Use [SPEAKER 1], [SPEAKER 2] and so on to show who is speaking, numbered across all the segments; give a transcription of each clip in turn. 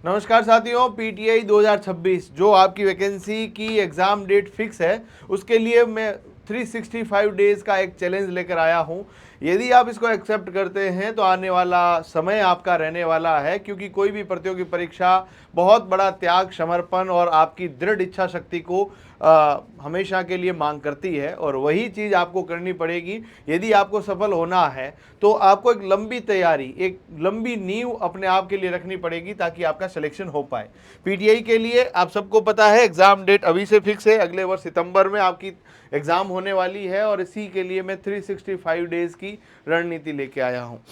[SPEAKER 1] नमस्कार साथियों, पीटीआई 2026 जो आपकी वैकेंसी की एग्ज़ाम डेट फिक्स है उसके लिए मैं 365 डेज़ का एक चैलेंज लेकर आया हूं। यदि आप इसको एक्सेप्ट करते हैं तो आने वाला समय आपका रहने वाला है, क्योंकि कोई भी प्रतियोगी परीक्षा बहुत बड़ा त्याग, समर्पण और आपकी दृढ़ इच्छा शक्ति को हमेशा के लिए मांग करती है, और वही चीज़ आपको करनी पड़ेगी। यदि आपको सफल होना है तो आपको एक लंबी तैयारी, एक लंबी नींव अपने आप के लिए रखनी पड़ेगी ताकि आपका सिलेक्शन हो पाए। पीटीआई के लिए आप सबको पता है एग्ज़ाम डेट अभी से फिक्स है, अगले वर्ष सितंबर में आपकी एग्ज़ाम होने वाली है, और इसी के लिए मैं 365 डेज़ की रणनीति लेके आया हूँ।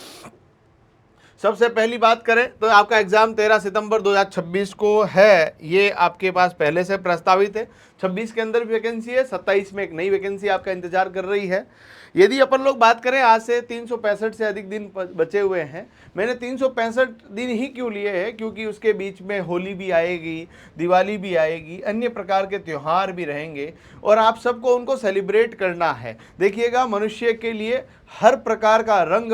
[SPEAKER 1] सबसे पहली बात करें तो आपका एग्जाम 13 सितंबर 2026 को है। ये आपके पास पहले से प्रस्तावित है। 26 के अंदर भी वैकेंसी है, 27 में एक नई वैकेंसी आपका इंतजार कर रही है। यदि अपन लोग बात करें, आज से 365 से अधिक दिन बचे हुए हैं। मैंने 365 दिन ही क्यों लिए हैं, क्योंकि उसके बीच में होली भी आएगी, दिवाली भी आएगी, अन्य प्रकार के त्यौहार भी रहेंगे और आप सबको उनको सेलिब्रेट करना है। देखिएगा, मनुष्य के लिए हर प्रकार का रंग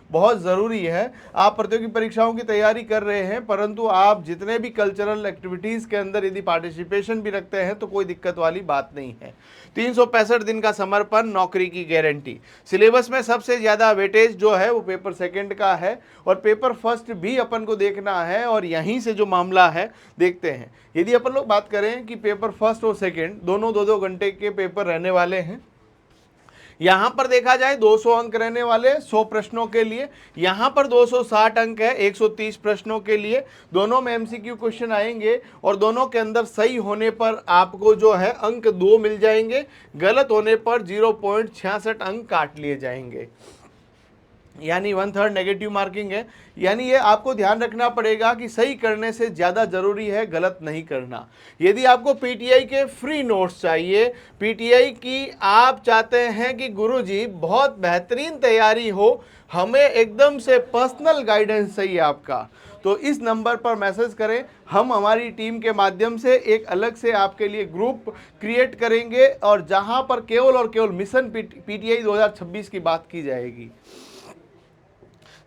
[SPEAKER 1] बहुत ज़रूरी है। आप प्रतियोगी परीक्षाओं की तैयारी कर रहे हैं, परंतु आप जितने भी कल्चरल एक्टिविटीज़ के अंदर यदि पार्टिसिपेशन भी रखते हैं तो कोई दिक्कत वाली बात नहीं है। 365 दिन का समर्पण, नौकरी की गारंटी। सिलेबस में सबसे ज़्यादा वेटेज जो है वो पेपर सेकंड का है, और पेपर फर्स्ट भी अपन को देखना है, और यहीं से जो मामला है देखते हैं। यदि अपन लोग बात करें कि पेपर फर्स्ट और सेकेंड दोनों 2-2 घंटे के पेपर रहने वाले हैं। यहां पर देखा जाए 200 अंक रहने वाले 100 प्रश्नों के लिए, यहां पर 260 अंक है 130 प्रश्नों के लिए। दोनों में एमसीक्यू क्वेश्चन आएंगे और दोनों के अंदर सही होने पर आपको जो है अंक 2 मिल जाएंगे, गलत होने पर 0.66 अंक काट लिए जाएंगे, यानी 1/3 नेगेटिव मार्किंग है। यानी ये आपको ध्यान रखना पड़ेगा कि सही करने से ज़्यादा ज़रूरी है गलत नहीं करना। यदि आपको पीटीआई के फ्री नोट्स चाहिए, पीटीआई की आप चाहते हैं कि गुरुजी बहुत बेहतरीन तैयारी हो, हमें एकदम से पर्सनल गाइडेंस चाहिए आपका, तो इस नंबर पर मैसेज करें। हम हमारी टीम के माध्यम से एक अलग से आपके लिए ग्रुप क्रिएट करेंगे, और जहां पर केवल और केवल मिशन पीटीआई 2026 की बात की जाएगी।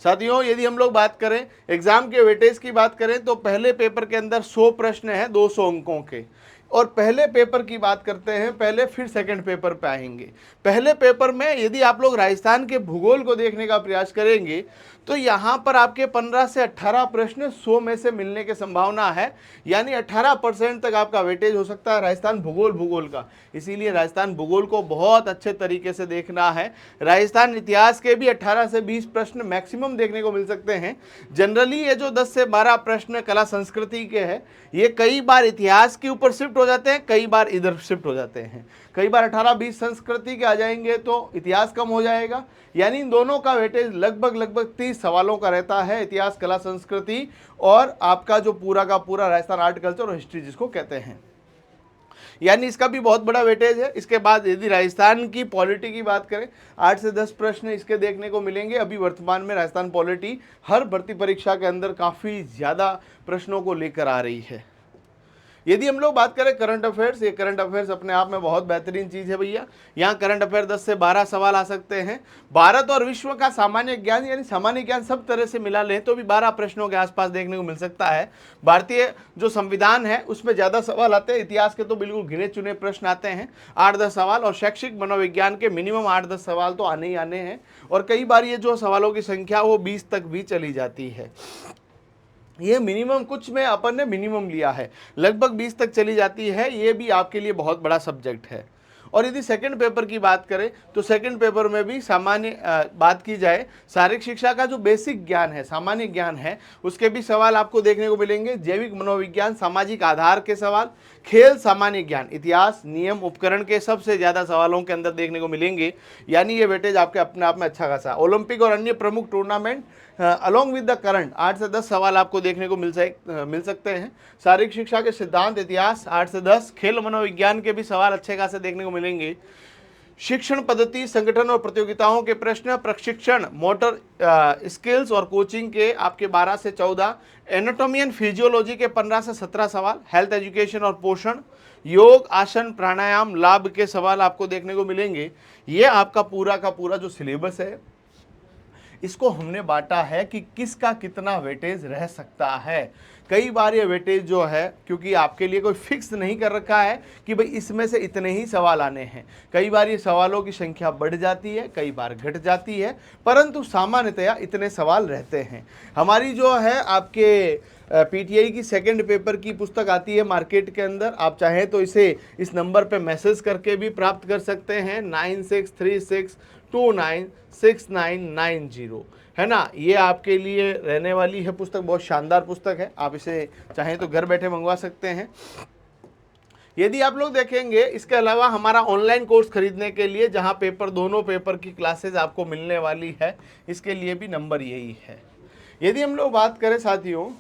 [SPEAKER 1] साथियों, यदि हम लोग बात करें एग्जाम के वेटेज की बात करें तो पहले पेपर के अंदर 100 प्रश्न हैं 200 अंकों के, और पहले पेपर की बात करते हैं पहले, फिर सेकंड पेपर पे आएंगे। पहले पेपर में यदि आप लोग राजस्थान के भूगोल को देखने का प्रयास करेंगे तो यहाँ पर आपके 15 से 18 प्रश्न 100 में से मिलने की संभावना है, यानी 18% तक आपका वेटेज हो सकता है राजस्थान भूगोल का। इसीलिए राजस्थान भूगोल को बहुत अच्छे तरीके से देखना है। राजस्थान इतिहास के भी 18 से 20 प्रश्न मैक्सिमम देखने को मिल सकते हैं। जनरली ये जो 10 से 12 प्रश्न कला संस्कृति के हैं, ये कई बार इतिहास के ऊपर शिफ्ट हो जाते हैं, कई बार इधर शिफ्ट हो जाते हैं। कई बार 18-20 संस्कृति के आ जाएंगे तो इतिहास कम हो जाएगा, यानी इन दोनों का वेटेज लगभग 30 सवालों का रहता है, इतिहास, कला संस्कृति और आपका जो पूरा का पूरा राजस्थान आर्ट कल्चर और हिस्ट्री जिसको कहते हैं, यानी इसका भी बहुत बड़ा वेटेज है। इसके बाद यदि राजस्थान की पॉलिटी की बात करें, 8 से 10 प्रश्न इसके देखने को मिलेंगे। अभी वर्तमान में राजस्थान पॉलिटी हर भर्ती परीक्षा के अंदर काफ़ी ज़्यादा प्रश्नों को लेकर आ रही है। यदि हम लोग बात करें करंट अफेयर्स, ये करंट अफेयर्स अपने आप में बहुत बेहतरीन चीज़ है भैया। यहाँ करंट अफेयर 10 से 12 सवाल आ सकते हैं। भारत और विश्व का सामान्य ज्ञान, यानी सामान्य ज्ञान सब तरह से मिला लें तो भी 12 प्रश्नों के आसपास देखने को मिल सकता है। भारतीय जो संविधान है उसमें ज़्यादा सवाल आते हैं, इतिहास के तो बिल्कुल गिने चुने प्रश्न आते हैं 8-10 सवाल, और शैक्षिक मनोविज्ञान के मिनिमम 8-10 सवाल तो आने ही आने हैं, और कई बार ये जो सवालों की संख्या वो 20 तक भी चली जाती है। ये मिनिमम, कुछ में अपन ने मिनिमम लिया है, लगभग 20 तक चली जाती है। ये भी आपके लिए बहुत बड़ा सब्जेक्ट है। और यदि सेकंड पेपर की बात करें तो सेकंड पेपर में भी सामान्य बात की जाए, शारीरिक शिक्षा का जो बेसिक ज्ञान है, सामान्य ज्ञान है, उसके भी सवाल आपको देखने को मिलेंगे। जैविक मनोविज्ञान, सामाजिक आधार के सवाल, खेल, सामान्य ज्ञान, इतिहास, नियम, उपकरण के सबसे ज़्यादा सवालों के अंदर देखने को मिलेंगे, यानी ये वेटेज आपके अपने आप में अच्छा खासा। ओलंपिक और अन्य प्रमुख tournament along with the current 8 से 10 सवाल आपको देखने को मिल सकते हैं। शारीरिक शिक्षा के सिद्धांत, इतिहास 8 से 10, खेल मनोविज्ञान के भी सवाल अच्छे खासे देखने को मिलेंगे। शिक्षण पद्धति, संगठन और प्रतियोगिताओं के प्रश्न, प्रशिक्षण, मोटर स्किल्स और कोचिंग के आपके 12 से 14, एनाटॉमी एंड फिजियोलॉजी के 15 से 17 सवाल, हेल्थ एजुकेशन और पोषण, योग, आसन, प्राणायाम, लाभ के सवाल आपको देखने को मिलेंगे। ये आपका पूरा का पूरा जो सिलेबस है, इसको हमने बांटा है कि किसका कितना वेटेज रह सकता है। कई बार ये वेटेज जो है, क्योंकि आपके लिए कोई फिक्स नहीं कर रखा है कि भाई इसमें से इतने ही सवाल आने हैं, कई बार ये सवालों की संख्या बढ़ जाती है, कई बार घट जाती है, परंतु सामान्यतया इतने सवाल रहते हैं। हमारी जो है आपके पीटीआई की सेकंड पेपर की पुस्तक आती है मार्केट के अंदर। आप चाहें तो इसे इस नंबर पे मैसेज करके भी प्राप्त कर सकते हैं, 9636296990, है ना। ये आपके लिए रहने वाली है पुस्तक, बहुत शानदार पुस्तक है। आप इसे चाहें तो घर बैठे मंगवा सकते हैं। यदि आप लोग देखेंगे, इसके अलावा हमारा ऑनलाइन कोर्स खरीदने के लिए, जहां दोनों पेपर की क्लासेज आपको मिलने वाली है, इसके लिए भी नंबर यही है। यदि हम लोग बात करें साथियों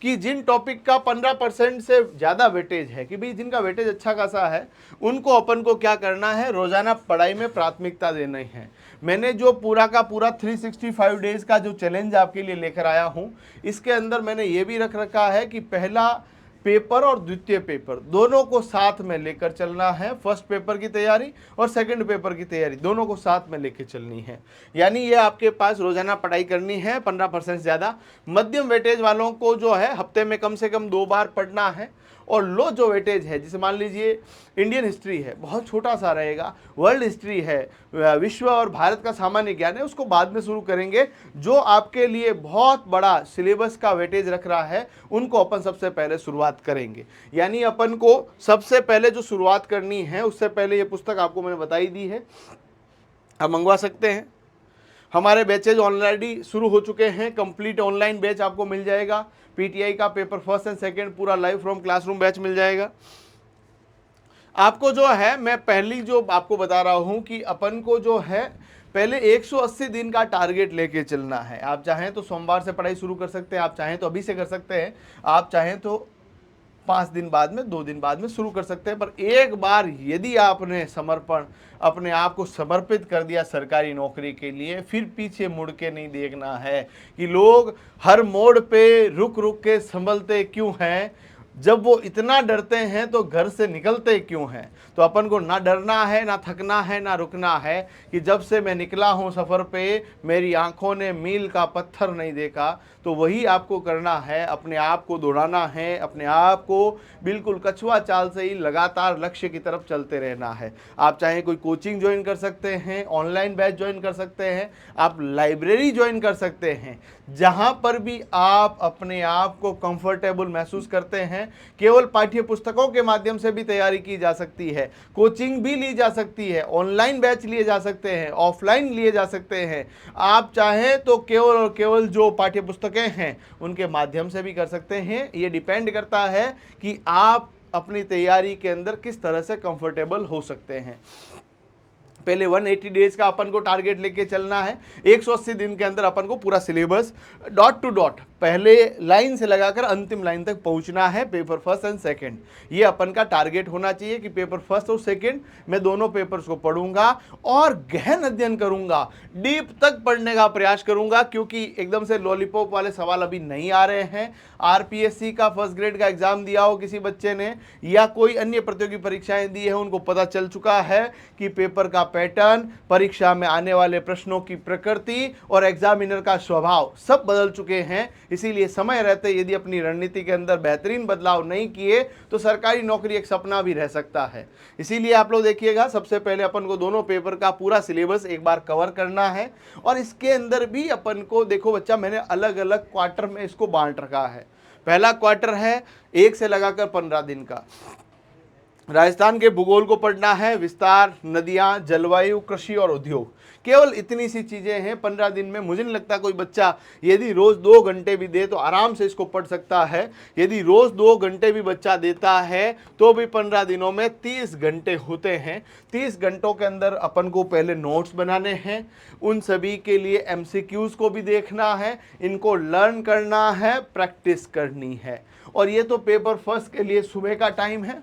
[SPEAKER 1] कि जिन टॉपिक का 15% से ज़्यादा वेटेज है, कि भाई जिनका वेटेज अच्छा खासा है, उनको अपन को क्या करना है, रोज़ाना पढ़ाई में प्राथमिकता देनी है। मैंने जो पूरा का पूरा 365 डेज़ का जो चैलेंज आपके लिए लेकर आया हूँ, इसके अंदर मैंने ये भी रख रखा है कि पहला पेपर और द्वितीय पेपर दोनों को साथ में लेकर चलना है। फर्स्ट पेपर की तैयारी और सेकंड पेपर की तैयारी दोनों को साथ में लेकर चलनी है। यानी ये आपके पास रोजाना पढ़ाई करनी है 15% ज़्यादा। मध्यम वेटेज वालों को जो है हफ्ते में कम से कम 2 बार पढ़ना है। और लो जो वेटेज है, जैसे मान लीजिए इंडियन हिस्ट्री है, बहुत छोटा सा रहेगा, वर्ल्ड हिस्ट्री है, विश्व और भारत का सामान्य ज्ञान है, उसको बाद में शुरू करेंगे। जो आपके लिए बहुत बड़ा सिलेबस का वेटेज रख रहा है, उनको अपन सबसे पहले शुरुआत करेंगे। यानी अपन को सबसे पहले जो शुरुआत करनी है, उससे पहले ये पुस्तक आपको मैंने बताई दी है, आप मंगवा सकते हैं। हमारे बैचेज ऑलरेडी शुरू हो चुके हैं, कंप्लीट ऑनलाइन बैच आपको मिल जाएगा। पीटीआई का पेपर फर्स्ट एंड सेकंड पूरा लाइव फ्रॉम क्लासरूम बैच मिल जाएगा आपको। जो है मैं पहली जो आपको बता रहा हूं कि अपन को जो है पहले 180 दिन का टारगेट लेके चलना है। आप चाहें तो सोमवार से पढ़ाई शुरू कर सकते हैं, आप चाहें तो अभी से कर सकते हैं, आप चाहें तो 5 दिन बाद में, 2 दिन बाद में शुरू कर सकते हैं। पर एक बार यदि आपने अपने आप को समर्पित कर दिया सरकारी नौकरी के लिए, फिर पीछे मुड़ के नहीं देखना है कि लोग हर मोड़ पे रुक रुक के संभलते क्यों हैं। जब वो इतना डरते हैं तो घर से निकलते क्यों हैं। तो अपन को ना डरना है, ना थकना है, ना रुकना है कि जब से मैं निकला हूँ सफ़र पे, मेरी आंखों ने मील का पत्थर नहीं देखा। तो वही आपको करना है, अपने आप को दौड़ाना है, अपने आप को बिल्कुल कछुआ चाल से ही लगातार लक्ष्य की तरफ चलते रहना है। आप चाहे कोई कोचिंग ज्वाइन कर सकते हैं, ऑनलाइन बैच ज्वाइन कर सकते हैं, आप लाइब्रेरी ज्वाइन कर सकते हैं, जहां पर भी आप अपने आप को कंफर्टेबल महसूस करते हैं। केवल पाठ्य पुस्तकों के माध्यम से भी तैयारी की जा सकती है, कोचिंग भी ली जा सकती है, ऑनलाइन बैच लिए जा सकते हैं, ऑफलाइन लिए जा सकते हैं। आप चाहें तो केवल और केवल जो पाठ्य पुस्तकें हैं उनके माध्यम से भी कर सकते हैं। ये डिपेंड करता है कि आप अपनी तैयारी के अंदर किस तरह से कंफर्टेबल हो सकते हैं। पहले 180 डेज का अपन को टारगेट लेके चलना है। 180 दिन के अंदर अपन को पूरा सिलेबस डॉट टू डॉट, पहले लाइन से लगाकर अंतिम लाइन तक पहुंचना है, पेपर फर्स्ट एंड सेकंड। ये अपन का टारगेट होना चाहिए कि पेपर फर्स्ट और सेकंड मैं दोनों पेपर्स को पढ़ूंगा और गहन अध्ययन करूंगा, डीप तक पढ़ने का प्रयास करूंगा, क्योंकि एकदम से लॉलीपॉप वाले सवाल अभी नहीं आ रहे हैं। आरपीएससी का फर्स्ट ग्रेड का एग्जाम दिया हो किसी बच्चे ने, या कोई अन्य प्रतियोगी परीक्षाएं दी है, उनको पता चल चुका है कि पेपर का पैटर्न, परीक्षा में आने वाले प्रश्नों की प्रकृति और एग्जामिनर का स्वभाव सब बदल चुके हैं। इसीलिए समय रहते यदि अपनी रणनीति के अंदर बेहतरीन बदलाव नहीं किए तो सरकारी नौकरी एक सपना भी रह सकता है। इसीलिए आप लोग देखिएगा, सबसे पहले अपन को दोनों पेपर का पूरा सिलेबस एक बार कवर करना है। और इसके अंदर भी अपन को देखो बच्चा, मैंने अलग अलग क्वार्टर में इसको बांट रखा है। पहला क्वार्टर है 1 से लगाकर 15 दिन का। राजस्थान के भूगोल को पढ़ना है, विस्तार, नदियां, जलवायु, कृषि और उद्योग। केवल इतनी सी चीजें हैं 15 दिन में। मुझे नहीं लगता कोई बच्चा यदि रोज 2 घंटे भी दे तो आराम से इसको पढ़ सकता है। यदि रोज 2 घंटे भी बच्चा देता है तो भी 15 दिनों में 30 घंटे होते हैं। 30 घंटों के अंदर अपन को पहले नोट्स बनाने हैं, उन सभी के लिए एमसीक्यूज को भी देखना है, इनको लर्न करना है, प्रैक्टिस करनी है। और ये तो पेपर फर्स्ट के लिए सुबह का टाइम है।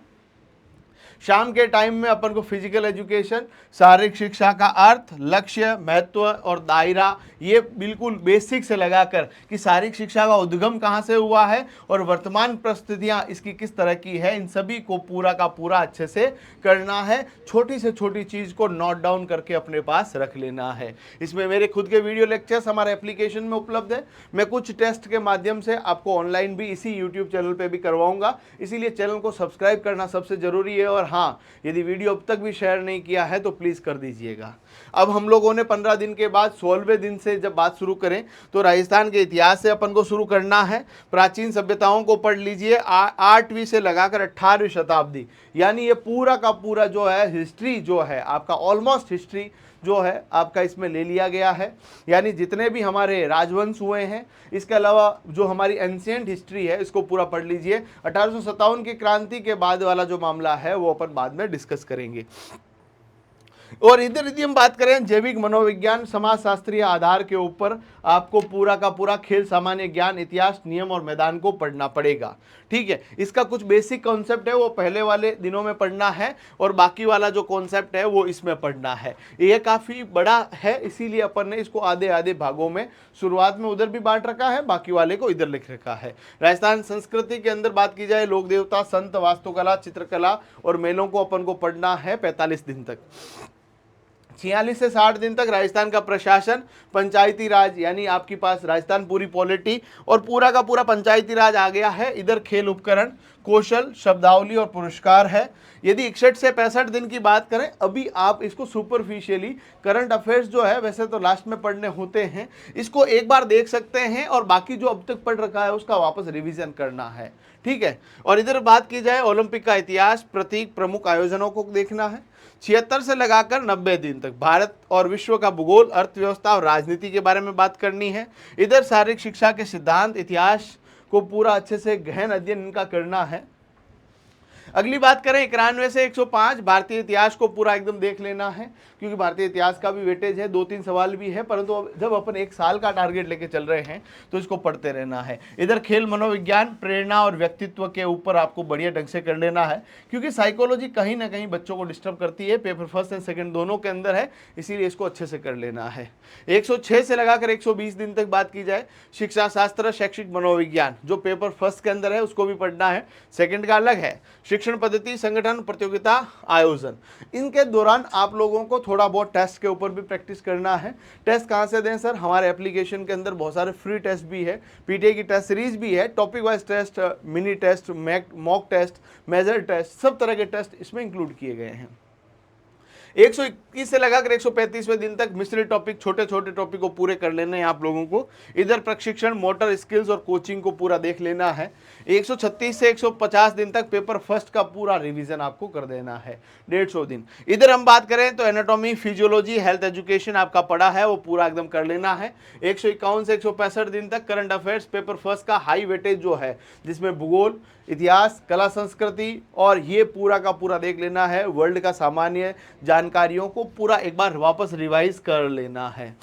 [SPEAKER 1] शाम के टाइम में अपन को फिजिकल एजुकेशन, शारीरिक शिक्षा का अर्थ, लक्ष्य, महत्व और दायरा, ये बिल्कुल बेसिक से लगाकर कि शारीरिक शिक्षा का उद्गम कहाँ से हुआ है और वर्तमान परिस्थितियाँ इसकी किस तरह की है, इन सभी को पूरा का पूरा अच्छे से करना है। छोटी से छोटी चीज़ को नोट डाउन करके अपने पास रख लेना है। इसमें मेरे खुद के वीडियो लेक्चर्स हमारे एप्लीकेशन में उपलब्ध है। मैं कुछ टेस्ट के माध्यम से आपको ऑनलाइन भी इसी यूट्यूब चैनल पे भी करवाऊंगा, इसीलिए चैनल को सब्सक्राइब करना सबसे ज़रूरी है। और हाँ, यदि वीडियो अब तक भी शेयर नहीं किया है तो प्लीज़ कर दीजिएगा। अब हम लोगों ने 15 दिन के बाद 16वें दिन से जब बात शुरू करें तो राजस्थान के इतिहास से अपन को शुरू करना है। प्राचीन सभ्यताओं को पढ़ लीजिए, 8वीं से लगाकर 18वीं शताब्दी, यानी ये पूरा का पूरा जो है हिस्ट्री जो है आपका, ऑलमोस्ट हिस्ट्री जो है आपका इसमें ले लिया गया है। यानी जितने भी हमारे राजवंश हुए हैं, इसके अलावा जो हमारी एंशिएंट हिस्ट्री है इसको पूरा पढ़ लीजिए। 1857 की क्रांति के बाद वाला जो मामला है वो अपन बाद में डिस्कस करेंगे। और इधर यदि हम बात करें जैविक मनोविज्ञान समाजशास्त्रीय आधार के ऊपर, आपको पूरा का पूरा खेल, सामान्य ज्ञान, इतिहास, नियम और मैदान को पढ़ना पड़ेगा। ठीक है, इसका कुछ बेसिक कॉन्सेप्ट है वो पहले वाले दिनों में पढ़ना है और बाकी वाला जो कॉन्सेप्ट है वो इसमें पढ़ना है। ये काफ़ी बड़ा है, इसीलिए अपन ने इसको आधे आधे भागों में शुरुआत में उधर भी बांट रखा है, बाकी वाले को इधर लिख रखा है। राजस्थान संस्कृति के अंदर बात की जाए, लोक देवता, संत, वास्तुकला, चित्रकला और मेलों को अपन को पढ़ना है 45 दिन तक। 46 से 60 दिन तक राजस्थान का प्रशासन, पंचायती राज, यानी आपके पास राजस्थान पूरी पॉलिटी और पूरा का पूरा पंचायती राज आ गया है। इधर खेल उपकरण, कौशल, शब्दावली और पुरस्कार है। यदि 61 से 65 दिन की बात करें, अभी आप इसको सुपरफिशियली करंट अफेयर्स जो है वैसे तो लास्ट में पढ़ने होते हैं, इसको एक बार देख सकते हैं और बाकी जो अब तक पढ़ रखा है उसका वापस रिवीजन करना है। ठीक है, और इधर बात की जाए ओलंपिक का इतिहास, प्रतीक, प्रमुख आयोजनों को देखना है। 76 से लगाकर 90 दिन तक भारत और विश्व का भूगोल, अर्थव्यवस्था और राजनीति के बारे में बात करनी है। इधर शारीरिक शिक्षा के सिद्धांत, इतिहास को पूरा अच्छे से गहन अध्ययन इनका करना है। अगली बात करें 91 से 105, भारतीय इतिहास को पूरा एकदम देख लेना है, क्योंकि भारतीय इतिहास का भी वेटेज है, 2-3 सवाल भी है, परंतु जब अपन 1 साल का टारगेट लेके चल रहे हैं तो इसको पढ़ते रहना है। इधर खेल, मनोविज्ञान, प्रेरणा और व्यक्तित्व के ऊपर आपको बढ़िया ढंग से कर लेना है, क्योंकि साइकोलॉजी कहीं ना कहीं बच्चों को डिस्टर्ब करती है, पेपर फर्स्ट एंड सेकेंड दोनों के अंदर है, इसीलिए इसको अच्छे से कर लेना है। 106 से लगाकर 120 दिन तक बात की जाए, शिक्षा शास्त्र, शैक्षिक मनोविज्ञान, जो पेपर फर्स्ट के अंदर है उसको भी पढ़ना है, सेकेंड का अलग है। शिक्षण पद्धति, संगठन, प्रतियोगिता, आयोजन, इनके दौरान आप लोगों को थोड़ा बहुत टेस्ट के ऊपर भी प्रैक्टिस करना है। टेस्ट कहाँ से दें सर? हमारे एप्लीकेशन के अंदर बहुत सारे फ्री टेस्ट भी है, पीटीआई की टेस्ट सीरीज भी है, topic wise test, mini test, mock test, major test, सब तरह के टेस्ट इसमें इंक्लूड किए गए हैं। 121 से लगाकर 135वें दिन तक मिश्रित टॉपिक, छोटे छोटे टॉपिक को पूरे कर लेने हैं आप लोगों को। इधर प्रशिक्षण, मोटर स्किल्स और कोचिंग को पूरा देख लेना है। 136 से 150 दिन तक पेपर फर्स्ट का पूरा रिवीजन आपको कर देना है, 150 दिन। इधर हम बात करें तो एनाटॉमी, फिजियोलॉजी, हेल्थ एजुकेशन आपका पढ़ा है वो पूरा एकदम कर लेना है। 151 से 165 दिन तक करंट अफेयर्स, पेपर फर्स्ट का हाई वेटेज जो है, जिसमें भूगोल, इतिहास, कला, संस्कृति और ये पूरा का पूरा देख लेना है। वर्ल्ड का सामान्य जानकारियों को पूरा एक बार वापस रिवाइज कर लेना है।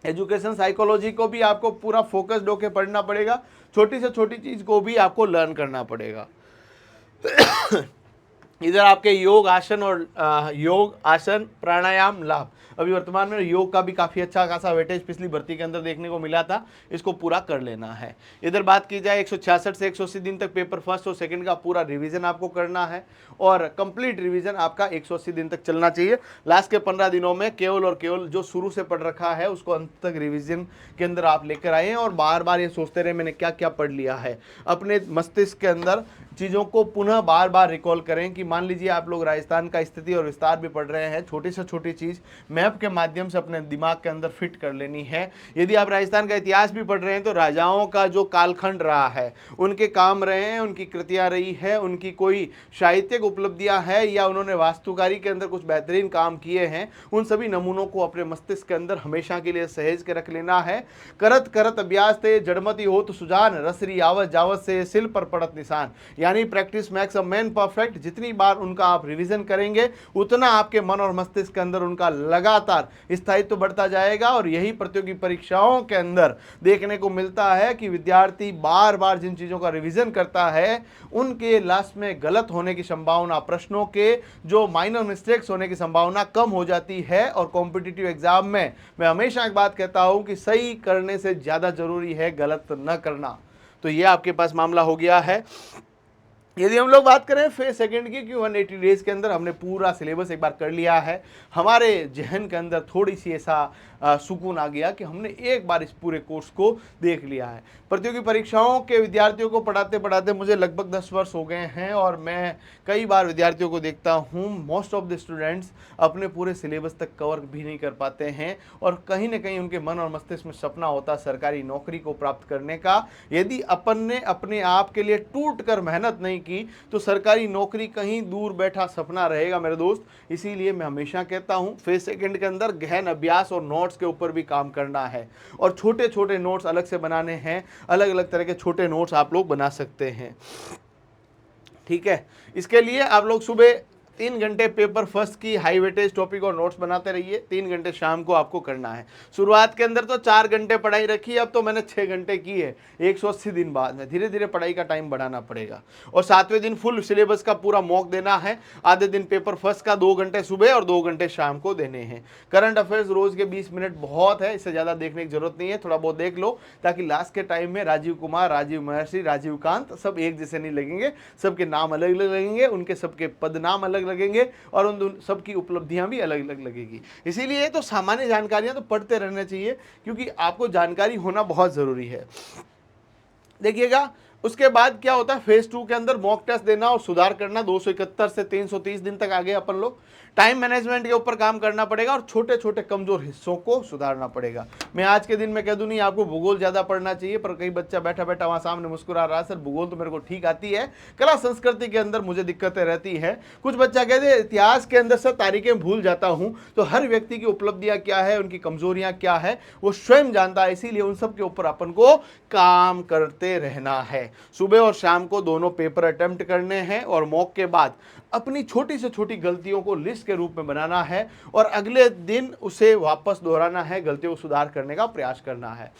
[SPEAKER 1] एजुकेशन साइकोलॉजी को भी आपको पूरा फोकस्ड होकर पढ़ना पड़ेगा, छोटी से छोटी चीज को भी आपको लर्न करना पड़ेगा। इधर आपके योग आसन और योग आसन, प्राणायाम, लाभ, अभी वर्तमान में योग का भी काफ़ी अच्छा खासा वेटेज पिछली भर्ती के अंदर देखने को मिला था, इसको पूरा कर लेना है। इधर बात की जाए 166 से 180 दिन तक पेपर फर्स्ट और सेकंड का पूरा रिवीजन आपको करना है और कंप्लीट रिवीजन आपका 180 दिन तक चलना चाहिए। लास्ट के 15 दिनों में केवल और केवल जो शुरू से पढ़ रखा है उसको अंत तक रिवीजन के अंदर आप लेकर आए हैं और बार बार ये सोचते रहे मैंने क्या क्या पढ़ लिया है। अपने मस्तिष्क के अंदर चीज़ों को पुनः बार बार रिकॉल करें कि मान लीजिए आप लोग राजस्थान का स्थिति और विस्तार भी पढ़ रहे हैं, छोटी से छोटी चीज़ मैप के माध्यम से अपने दिमाग के अंदर फिट कर लेनी है। यदि आप राजस्थान का इतिहास भी पढ़ रहे हैं तो राजाओं का जो कालखंड रहा है, उनके काम रहे हैं, उनकी कृतियाँ रही है, उनकी कोई साहित्यिक उपलब्धियाँ हैं या उन्होंने वास्तुकारी के अंदर कुछ बेहतरीन काम किए हैं, उन सभी नमूनों को अपने मस्तिष्क के अंदर हमेशा के लिए सहेज के रख लेना है। करत करत अभ्यास थे जड़मती हो तो सुजान, रसरी आवत जावत से शिल पर पड़त निशान, यानी practice max a man perfect. जितनी बार उनका आप रिवीजन करेंगे उतना आपके मन और मस्तिष्क के अंदर उनका लगातार स्थायित्व बढ़ता जाएगा। और यही प्रतियोगी परीक्षाओं के अंदर देखने को मिलता है कि विद्यार्थी बार बार जिन चीज़ों का रिवीजन करता है उनके लास्ट में गलत होने की संभावना, प्रश्नों के जो माइनर मिस्टेक्स होने की संभावना कम हो जाती है। और कॉम्पिटिटिव एग्जाम में मैं हमेशा एक बात कहता हूं कि सही करने से ज़्यादा जरूरी है गलत न करना। तो ये आपके पास मामला हो गया है। यदि हम लोग बात करें फेज सेकंड की, कि 180 डेज के अंदर हमने पूरा सिलेबस एक बार कर लिया है, हमारे जहन के अंदर थोड़ी सी ऐसा सुकून आ गया कि हमने एक बार इस पूरे कोर्स को देख लिया है। प्रतियोगी परीक्षाओं के विद्यार्थियों को पढ़ाते पढ़ाते मुझे लगभग 10 वर्ष हो गए हैं और मैं कई बार विद्यार्थियों को देखता हूँ, मोस्ट ऑफ द स्टूडेंट्स अपने पूरे सिलेबस तक कवर भी नहीं कर पाते हैं और कहीं ना कहीं उनके मन और मस्तिष्क में सपना होता सरकारी नौकरी को प्राप्त करने का। यदि अपन ने अपने आप के लिए टूट कर मेहनत नहीं की तो सरकारी नौकरी कहीं दूर बैठा सपना रहेगा मेरे दोस्त। इसीलिए मैं हमेशा कहता हूं फेज सेकंड के अंदर गहन अभ्यास और नोट्स के ऊपर भी काम करना है और छोटे छोटे नोट्स अलग से बनाने हैं। अलग अलग तरह के छोटे नोट्स आप लोग बना सकते हैं, ठीक है। इसके लिए आप लोग सुबह 3 घंटे पेपर फर्स्ट की हाई वेटेज टॉपिक और नोट्स बनाते रहिए। 3 घंटे शाम को आपको करना है। शुरुआत के अंदर तो 4 घंटे पढ़ाई रखी, अब तो मैंने 6 घंटे की है 180 दिन बाद में। धीरे धीरे पढ़ाई का टाइम बढ़ाना पड़ेगा। और 7वें दिन फुल सिलेबस का पूरा मॉक देना है। आधे दिन पेपर फर्स्ट का 2 घंटे सुबह और 2 घंटे शाम को देने हैं। करंट अफेयर्स रोज के 20 मिनट बहुत है, इससे ज़्यादा देखने की जरूरत नहीं है। थोड़ा बहुत देख लो ताकि लास्ट के टाइम में राजीव कुमार, राजीव महर्षि, राजीव कांत सब एक जैसे नहीं लगेंगे। सबके नाम अलग अलग लगेंगे, उनके सबके पद नाम अलग लगेंगे और उन सबकी उपलब्धियां भी अलग अलग लगेगी। इसीलिए तो सामान्य जानकारियां तो पढ़ते रहना चाहिए क्योंकि आपको जानकारी होना बहुत ज़रूरी है। देखिएगा उसके बाद क्या होता है, फेज 2 के अंदर मॉक टेस्ट देना और सुधार करना। 271 से 330 दिन तक आगे अपन लोग टाइम मैनेजमेंट के ऊपर काम करना पड़ेगा और छोटे छोटे कमजोर हिस्सों को सुधारना पड़ेगा। मैं आज के दिन में कह दूं नहीं आपको भूगोल ज़्यादा पढ़ना चाहिए, पर कई बच्चा बैठा बैठा वहाँ सामने मुस्कुरा रहा है, सर भूगोल तो मेरे को ठीक आती है, कला संस्कृति के अंदर मुझे दिक्कतें रहती है। कुछ बच्चा कहते हैं इतिहास के अंदर सर तारीखें भूल जाता हूँ। तो हर व्यक्ति की उपलब्धियाँ क्या है, उनकी कमजोरियाँ क्या है वो स्वयं जानता है। इसीलिए उन सब के ऊपर अपन को काम करते रहना है। सुबह और शाम को दोनों पेपर अटेम्प्ट करने हैं और मॉक के बाद अपनी छोटी से छोटी गलतियों को लिस्ट के रूप में बनाना है और अगले दिन उसे वापस दोहराना है, गलतियों को सुधार करने का प्रयास करना है।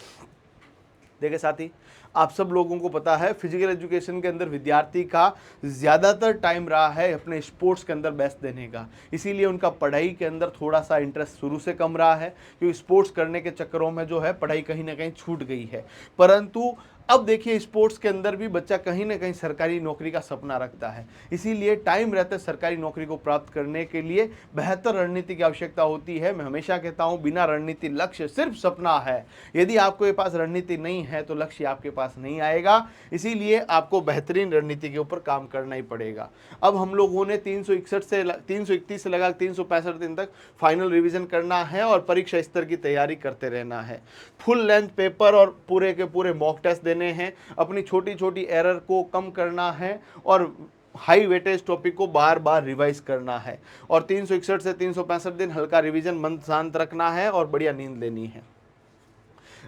[SPEAKER 1] देखिए साथी, आप सब लोगों को पता है फिजिकल एजुकेशन के अंदर विद्यार्थी का ज़्यादातर टाइम रहा है अपने स्पोर्ट्स के अंदर बेस्ट देने का। इसीलिए उनका पढ़ाई के अंदर थोड़ा सा इंटरेस्ट शुरू से कम रहा है क्योंकि स्पोर्ट्स करने के चक्करों में जो है पढ़ाई कहीं ना कहीं छूट गई है। परंतु अब देखिए स्पोर्ट्स के अंदर भी बच्चा कहीं ना कहीं सरकारी नौकरी का सपना रखता है। इसीलिए टाइम रहते सरकारी नौकरी को प्राप्त करने के लिए बेहतर रणनीति की आवश्यकता होती है। मैं हमेशा कहता हूं बिना रणनीति लक्ष्य सिर्फ सपना है। यदि आपके पास रणनीति नहीं है तो लक्ष्य आपके पास नहीं आएगा। इसीलिए आपको बेहतरीन रणनीति के ऊपर काम करना ही पड़ेगा। अब हम लोगों ने 331 से लगा 365 दिन तक फाइनल रिविजन करना है और परीक्षा स्तर की तैयारी करते रहना है। फुल लेंथ पेपर और पूरे के पूरे मॉक टेस्ट देने हैं। अपनी छोटी छोटी एरर को कम करना है और हाई वेटेज टॉपिक को बार बार रिवाइज करना है। और 361 से 365 दिन हल्का रिवीजन, मन शांत रखना है और बढ़िया नींद लेनी है।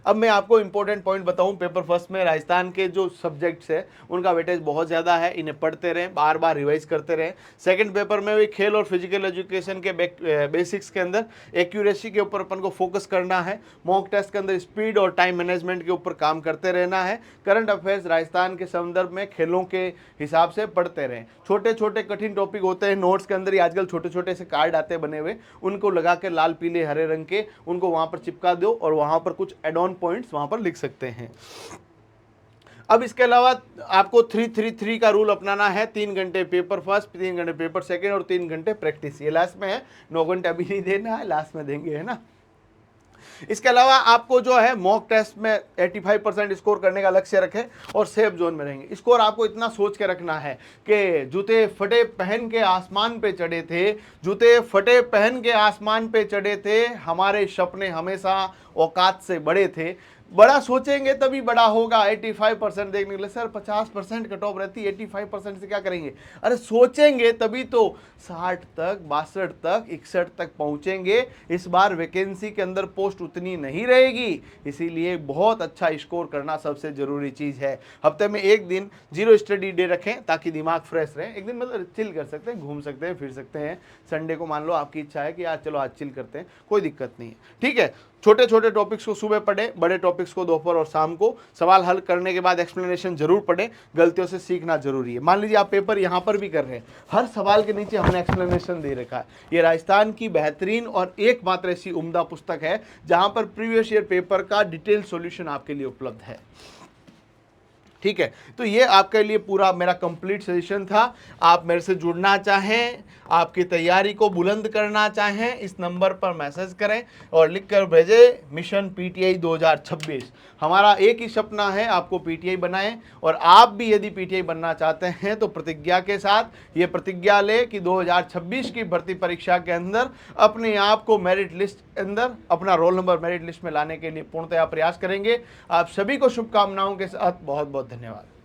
[SPEAKER 1] अब मैं आपको इंपॉर्टेंट पॉइंट बताऊं, पेपर फर्स्ट में राजस्थान के जो सब्जेक्ट्स है उनका वेटेज बहुत ज़्यादा है, इन्हें पढ़ते रहें, बार बार रिवाइज करते रहें। सेकंड पेपर में भी खेल और फिजिकल एजुकेशन के बेसिक्स के अंदर एक्यूरेसी के ऊपर अपन को फोकस करना है। मॉक टेस्ट के अंदर स्पीड और टाइम मैनेजमेंट के ऊपर काम करते रहना है। करंट अफेयर्स राजस्थान के संदर्भ में खेलों के हिसाब से पढ़ते रहें। छोटे छोटे कठिन टॉपिक होते हैं नोट्स के अंदर ही, आजकल छोटे छोटे से कार्ड आते बने हुए, उनको लगा के लाल पीले हरे रंग के उनको वहाँ पर चिपका दो और वहाँ पर कुछ एड ऑन पॉइंट्स वहां पर लिख सकते हैं। अब इसके अलावा आपको 3-3-3 का रूल अपनाना है। 3 घंटे पेपर फर्स्ट, 3 घंटे पेपर सेकंड और 3 घंटे प्रैक्टिस। ये लास्ट में है, 9 घंटे अभी नहीं देना है, लास्ट में देंगे, है ना। इसके अलावा आपको जो है मॉक टेस्ट में 85% स्कोर करने का लक्ष्य रखें और सेफ जोन में रहेंगे। स्कोर आपको इतना सोच के रखना है कि जूते फटे पहन के आसमान पे चढ़े थे, जूते फटे पहन के आसमान पे चढ़े थे, हमारे सपने हमेशा औकात से बड़े थे। बड़ा सोचेंगे तभी बड़ा होगा। 85% देखने के लिए सर 50% कट ऑफ रहती है, 85% से क्या करेंगे? अरे सोचेंगे तभी तो 60 तक, 62 तक, 61 तक पहुंचेंगे। इस बार वैकेंसी के अंदर पोस्ट उतनी नहीं रहेगी, इसीलिए बहुत अच्छा स्कोर करना सबसे जरूरी चीज है। हफ्ते में एक दिन जीरो स्टडी डे रखें ताकि दिमाग फ्रेश रहे। एक दिन मतलब चिल कर सकते हैं, घूम सकते हैं, फिर सकते हैं। संडे को मान लो आपकी इच्छा है कि आज चलो आज चिल करते हैं, कोई दिक्कत नहीं है, ठीक है। छोटे छोटे टॉपिक्स को सुबह पढ़े, बड़े टॉपिक्स को दोपहर और शाम को। सवाल हल करने के बाद एक्सप्लेनेशन जरूर पढ़े, गलतियों से सीखना जरूरी है। मान लीजिए आप पेपर यहाँ पर भी कर रहे हैं, हर सवाल के नीचे हमने एक्सप्लेनेशन दे रखा है। ये राजस्थान की बेहतरीन और एकमात्र ऐसी उम्दा पुस्तक है जहां पर प्रीवियस ईयर पेपर का डिटेल सॉल्यूशन आपके लिए उपलब्ध है, ठीक है। तो ये आपके लिए पूरा मेरा कंप्लीट सजेशन था। आप मेरे से जुड़ना चाहें, आपकी तैयारी को बुलंद करना चाहें, इस नंबर पर मैसेज करें और लिख कर भेजें मिशन पीटीआई 2026। हमारा एक ही सपना है, आपको पीटीआई बनाएं। और आप भी यदि पीटीआई बनना चाहते हैं तो प्रतिज्ञा के साथ ये प्रतिज्ञा ले कि 2026 की भर्ती परीक्षा के अंदर अपने आप को मेरिट लिस्ट अंदर, अपना रोल नंबर मेरिट लिस्ट में लाने के लिए पूर्णतया प्रयास करेंगे। आप सभी को शुभकामनाओं के साथ बहुत बहुत धन्यवाद।